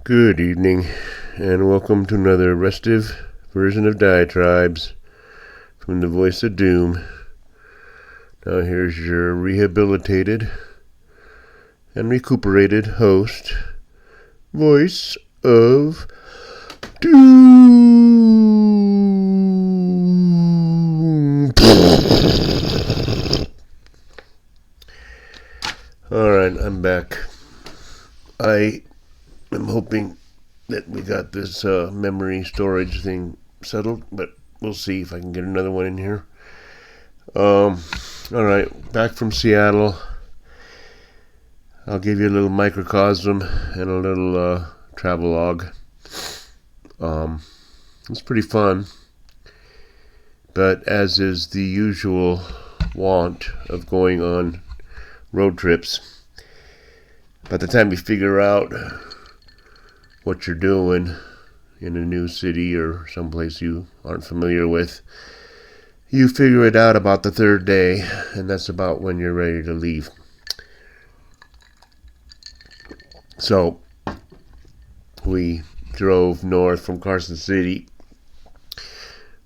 Good evening, and welcome to another restive version of Diatribes from the Voice of Doom. Now here's your rehabilitated and recuperated host, Voice of Doom. Alright, I'm back. I'm hoping that we got this memory storage thing settled, but we'll see if I can get another one in here. Alright, back from Seattle. I'll give you a little microcosm and a little travelogue. It's pretty fun, but as is the usual want of going on road trips, by the time you figure out what you're doing in a new city or someplace you aren't familiar with, you figure it out about the third day, and that's about when you're ready to leave. So we drove north from Carson City.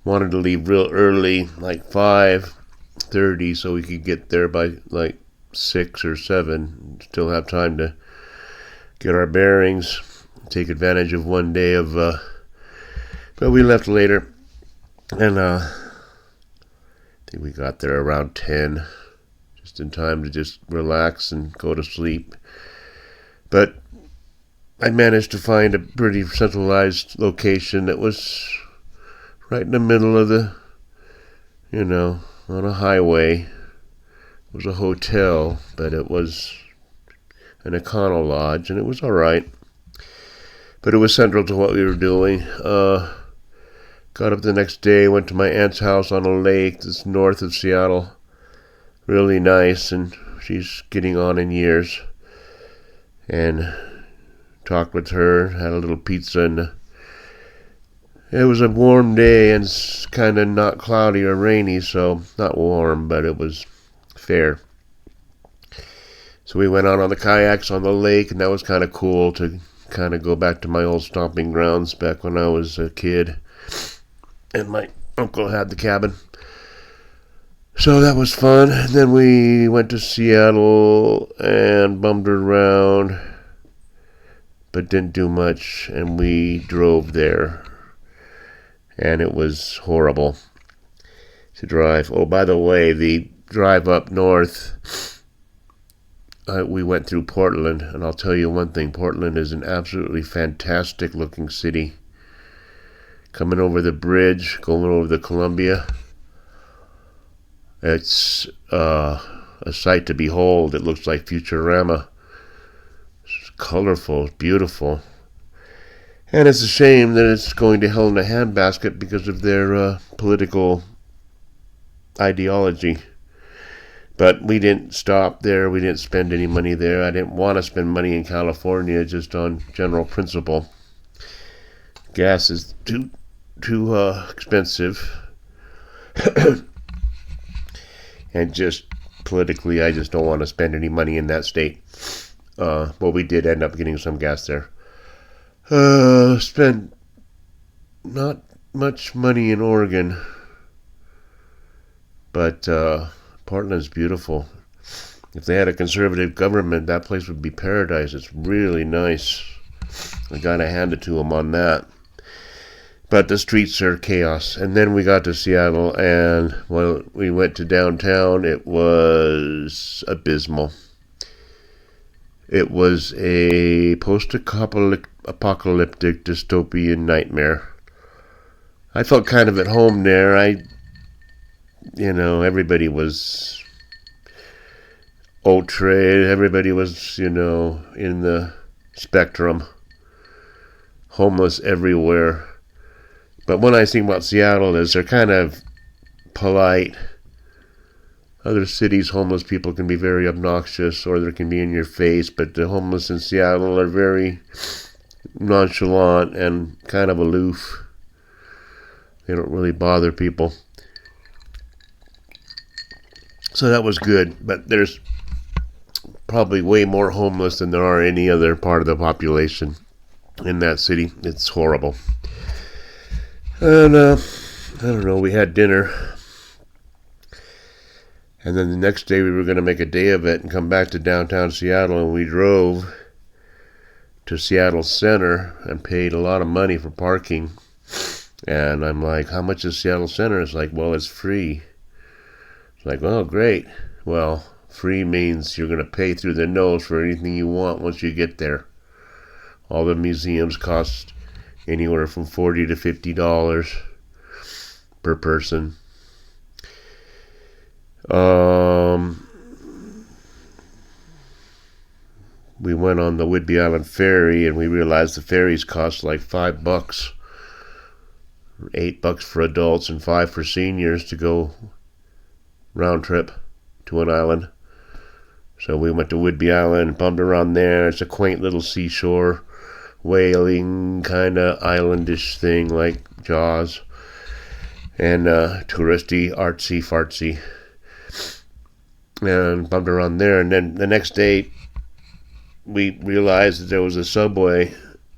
Wanted to leave real early, like 5:30, so we could get there by like 6 or 7, still have time to get our bearings, take advantage of one day of but we left later, and I think we got there around 10, just in time to just relax and go to sleep. But I managed to find a pretty centralized location that was right in the middle of the, on a highway. It was a hotel, but it was an econo lodge, and it was all right. But it was central to what we were doing. Got up the next day, went to my aunt's house on a lake that's north of Seattle. Really nice, and she's getting on in years. And talked with her, had a little pizza, and it was a warm day and kind of not cloudy or rainy, so not warm, but it was fair. So we went out on the kayaks on the lake, and that was kind of cool to kind of go back to my old stomping grounds back when I was a kid, and my uncle had the cabin. So that was fun. And then we went to Seattle and bummed around, but didn't do much, and we drove there, and it was horrible to drive. Oh, by the way, the drive up north, we went through Portland, and I'll tell you one thing, Portland is an absolutely fantastic looking city. Coming over the bridge, going over the Columbia, it's a sight to behold. It looks like Futurama. It's colorful, it's beautiful. And it's a shame that it's going to hell in a handbasket because of their political ideology. But we didn't stop there. We didn't spend any money there. I didn't want to spend money in California just on general principle. Gas is too expensive. And just politically, I just don't want to spend any money in that state. Well, we did end up getting some gas there. Spent not much money in Oregon, but Portland's beautiful. If they had a conservative government, that place would be paradise. It's really nice. I gotta hand it to them on that. But the streets are chaos. And then we got to Seattle, and when we went to downtown, it was abysmal. It was a post-apocalyptic dystopian nightmare. I felt kind of at home there. Everybody was outre, everybody was, in the spectrum. Homeless everywhere. But one nice thing about Seattle is they're kind of polite. Other cities, homeless people can be very obnoxious, or they can be in your face, but the homeless in Seattle are very nonchalant and kind of aloof. They don't really bother people. So that was good, but there's probably way more homeless than there are any other part of the population. in that city. It's horrible. And I don't know, we had dinner. And then the next day we were going to make a day of it and come back to downtown Seattle, and we drove to Seattle Center and paid a lot of money for parking. And I'm like, how much is Seattle Center? It's like, well, it's free. It's like, oh, great. Well, free means you're going to pay through the nose for anything you want once you get there. All the museums cost anywhere from $40 to $50 per person. We went on the Whidbey Island ferry, and we realized the ferries cost like $5, $8 for adults and $5 for seniors to go round trip to an island. So we went to Whidbey Island, bumped around there. It's a quaint little seashore, whaling kind of islandish thing like Jaws, and touristy, artsy fartsy. And bumped around there, and then the next day we realized that there was a subway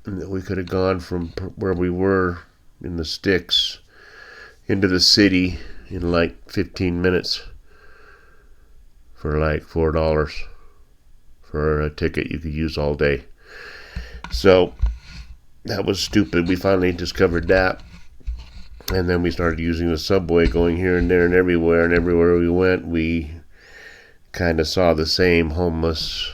and that we could have gone from where we were in the sticks into the city in like 15 minutes for like $4 for a ticket you could use all day. So that was stupid. We finally discovered that, and then we started using the subway, going here and there and everywhere we went we kind of saw the same homeless.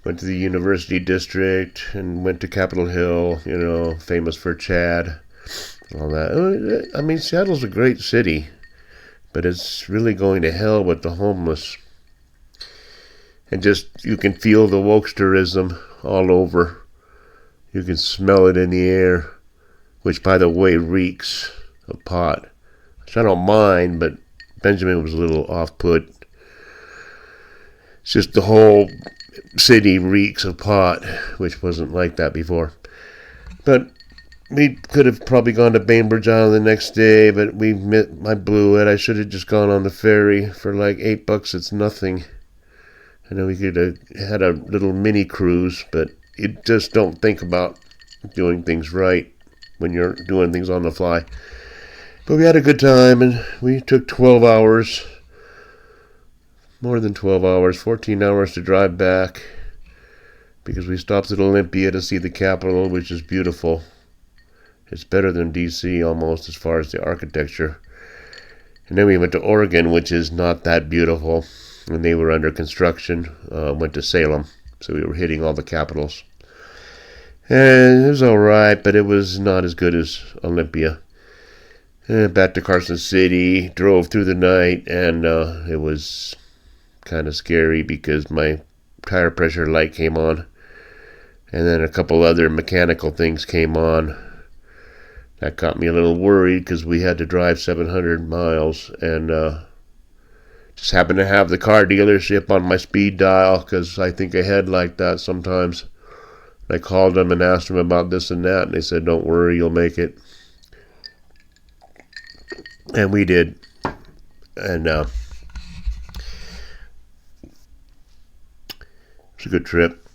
Went to the University District and went to Capitol Hill, famous for Chad, all that. I mean, Seattle's a great city, but it's really going to hell with the homeless. And just, you can feel the wokesterism all over. You can smell it in the air, which, by the way, reeks of pot. Which I don't mind, but Benjamin was a little off-put. It's just the whole city reeks of pot, which wasn't like that before. But we could have probably gone to Bainbridge Island the next day, but I blew it. I should have just gone on the ferry for like $8. It's nothing. I know we could have had a little mini cruise, but you just don't think about doing things right when you're doing things on the fly. But we had a good time, and we took 12 hours. More than 12 hours, 14 hours to drive back, because we stopped at Olympia to see the Capitol, which is beautiful. It's better than D.C. almost as far as the architecture. And then we went to Oregon, which is not that beautiful, and they were under construction. Went to Salem, so we were hitting all the capitals. And it was alright, but it was not as good as Olympia. And back to Carson City, drove through the night, and it was kind of scary because my tire pressure light came on, and then a couple other mechanical things came on. That got me a little worried because we had to drive 700 miles, and just happened to have the car dealership on my speed dial, because I think ahead like that sometimes. I called them and asked them about this and that, and they said, don't worry, you'll make it. And we did. And it's a good trip.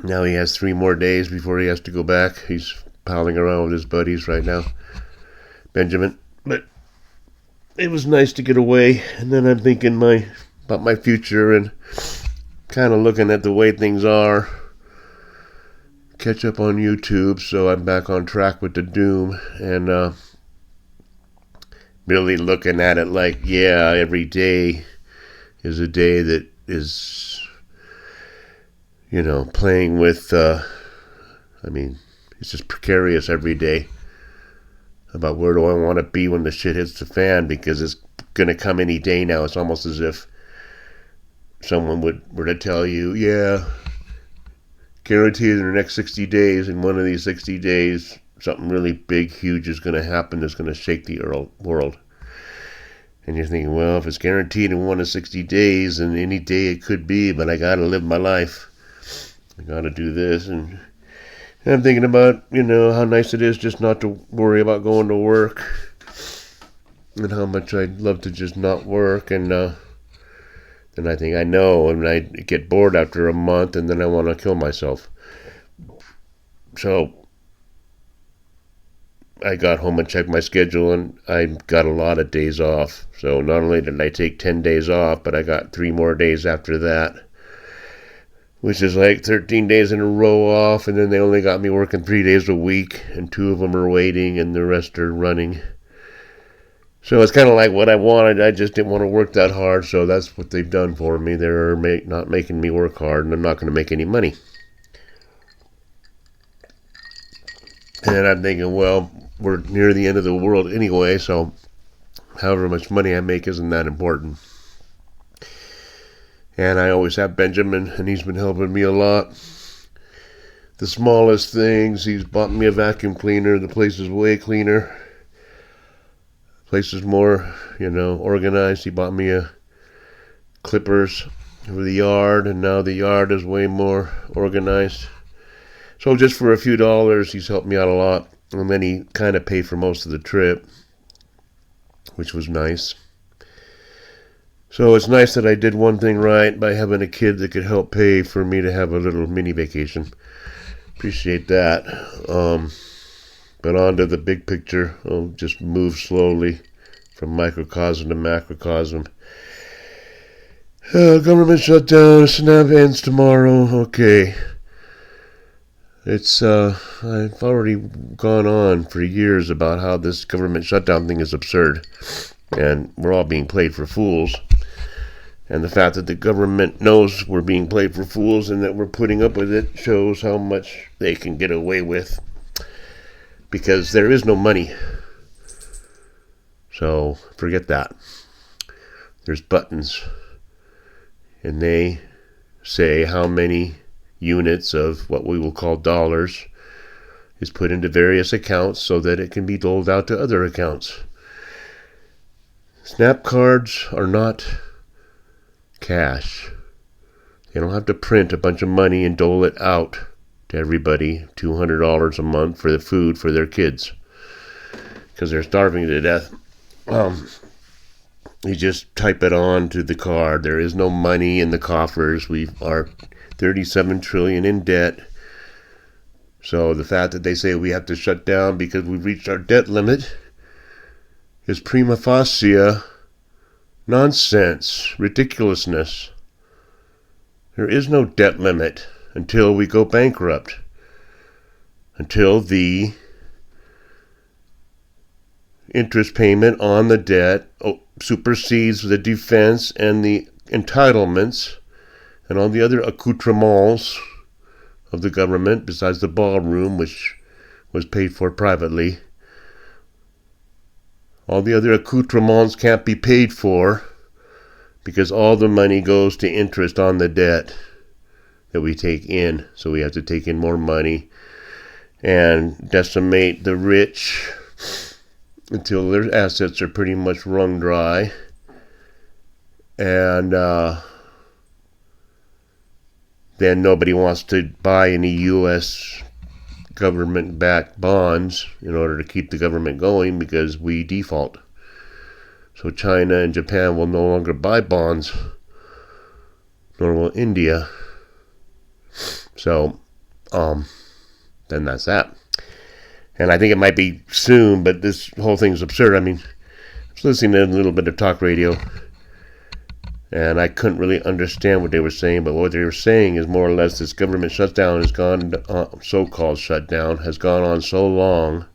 Now he has 3 more days before he has to go back. He's palling around with his buddies right now, Benjamin. But it was nice to get away. And then I'm thinking about my future and kind of looking at the way things are. Catch up on YouTube, so I'm back on track with the Doom. And really looking at it like, yeah, every day is a day that is, playing with, it's just precarious every day about where do I want to be when the shit hits the fan, because it's going to come any day now. It's almost as if someone were to tell you, yeah, guaranteed in the next 60 days, in one of these 60 days, something really big, huge is going to happen that's going to shake the world. And you're thinking, well, if it's guaranteed in one of 60 days, then any day it could be, but I got to live my life. I got to do this. And I'm thinking about, how nice it is just not to worry about going to work, and how much I'd love to just not work. And then I think I know, and I get bored after a month, and then I want to kill myself. So I got home and checked my schedule, and I got a lot of days off. So not only did I take 10 days off, but I got 3 more days after that, which is like 13 days in a row off. And then they only got me working 3 days a week, and 2 of them are waiting, and the rest are running. So it's kind of like what I wanted. I just didn't want to work that hard, so that's what they've done for me. They're not making me work hard, and I'm not going to make any money. And I'm thinking, well, we're near the end of the world anyway, so however much money I make isn't that important. And I always have Benjamin, and he's been helping me a lot. The smallest things, he's bought me a vacuum cleaner. The place is way cleaner. The place is more, organized. He bought me clippers for the yard, and now the yard is way more organized. So just for a few dollars, he's helped me out a lot. And then he kind of paid for most of the trip, which was nice. So it's nice that I did one thing right by having a kid that could help pay for me to have a little mini vacation. Appreciate that. But on to the big picture. I'll just move slowly from microcosm to macrocosm. Government shutdown. SNAP ends tomorrow. Okay. I've already gone on for years about how this government shutdown thing is absurd, and we're all being played for fools. And the fact that the government knows we're being played for fools and that we're putting up with it shows how much they can get away with, because there is no money. So forget that. There's buttons, and they say how many units of what we will call dollars is put into various accounts so that it can be doled out to other accounts. SNAP cards are not cash. They don't have to print a bunch of money and dole it out to everybody, $200 a month for the food for their kids, because they're starving to death. You just type it on to the card. There is no money in the coffers. We are 37 trillion in debt. So the fact that they say we have to shut down because we've reached our debt limit is prima facie nonsense, ridiculousness. There is no debt limit until we go bankrupt, until the interest payment on the debt supersedes the defense and the entitlements and all the other accoutrements of the government, besides the ballroom, which was paid for privately. All the other accoutrements can't be paid for because all the money goes to interest on the debt that we take in. So we have to take in more money and decimate the rich until their assets are pretty much wrung dry. And then nobody wants to buy any U.S. government-backed bonds in order to keep the government going because we default. So China and Japan will no longer buy bonds, nor will India. So, then that's that. And I think it might be soon, but this whole thing's absurd. I mean, I was listening to a little bit of talk radio, and I couldn't really understand what they were saying, but what they were saying is more or less this government shutdown has gone, so-called shutdown, has gone on so long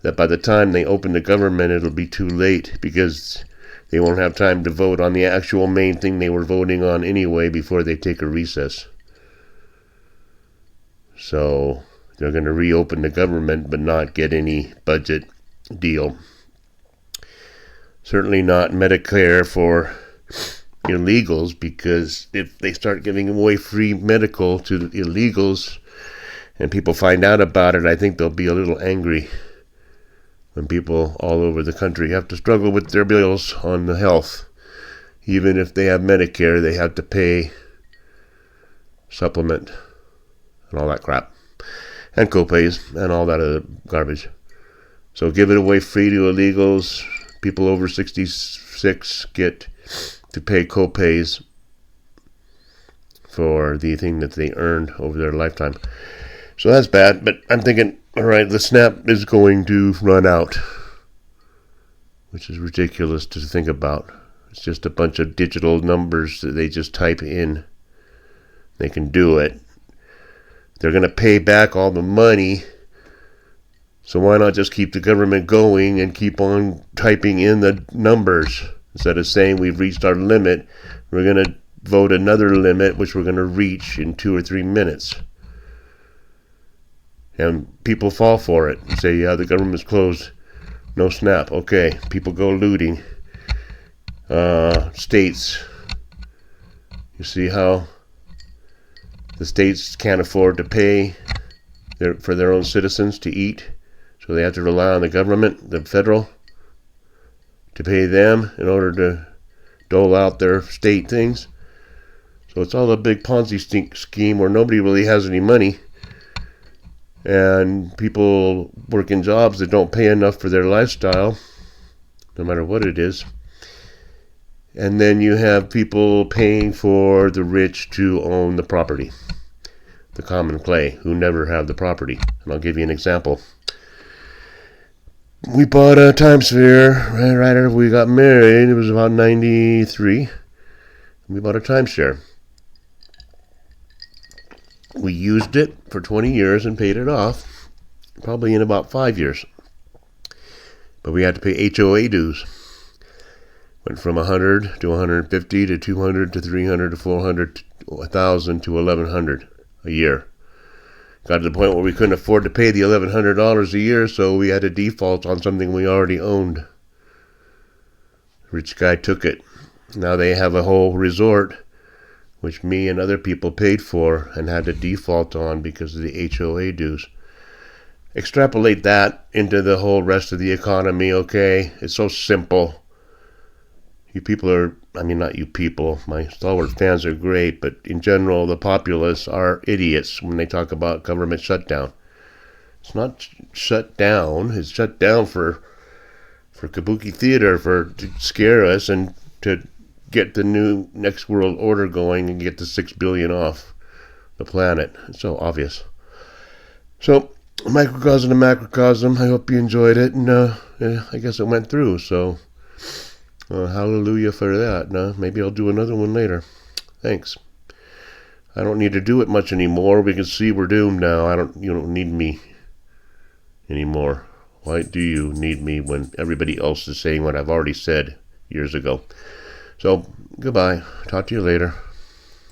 that by the time they open the government, it'll be too late because they won't have time to vote on the actual main thing they were voting on anyway before they take a recess. So they're going to reopen the government but not get any budget deal. Certainly not Medicare for illegals, because if they start giving away free medical to illegals and people find out about it, I think they'll be a little angry when people all over the country have to struggle with their bills on the health. Even if they have Medicare, they have to pay supplement and all that crap, and copays and all that other garbage. So give it away free to illegals. People over 66 get to pay copays for the thing that they earned over their lifetime. So that's bad, but I'm thinking, all right, the snap is going to run out, which is ridiculous to think about. It's just a bunch of digital numbers that they just type in. They can do it. They're going to pay back all the money, so why not just keep the government going and keep on typing in the numbers? Instead of saying we've reached our limit, we're going to vote another limit, which we're going to reach in 2 or 3 minutes. And people fall for it and say, yeah, the government's closed. No snap. Okay, people go looting. States. You see how the states can't afford to pay for their own citizens to eat, so they have to rely on the government, the federal, to pay them in order to dole out their state things. So it's all a big Ponzi scheme where nobody really has any money, and people work in jobs that don't pay enough for their lifestyle, no matter what it is. And then you have people paying for the rich to own the property, the common clay, who never have the property. And I'll give you an example. We bought a time sphere right after we got married. It was about 93. We bought a timeshare. We used it for 20 years and paid it off, probably in about 5 years. But we had to pay HOA dues. Went from 100 to 150 to 200 to 300 to 400 to 1,000 to 1,100 a year. Got to the point where we couldn't afford to pay the $1,100 a year, so we had to default on something we already owned. The rich guy took it. Now they have a whole resort, which me and other people paid for and had to default on because of the HOA dues. Extrapolate that into the whole rest of the economy, okay? It's so simple. You people are, not you people, my stalwart fans are great, but in general, the populace are idiots when they talk about government shutdown. It's not shut down. It's shut down for kabuki theater, to scare us and to get the new next world order going and get the 6 billion off the planet. It's so obvious. So, microcosm to macrocosm, I hope you enjoyed it, and I guess it went through, so hallelujah for that. Maybe I'll do another one later. Thanks. I don't need to do it much anymore. We can see we're doomed now. You don't need me anymore. Why do you need me when everybody else is saying what I've already said years ago? So, goodbye. Talk to you later.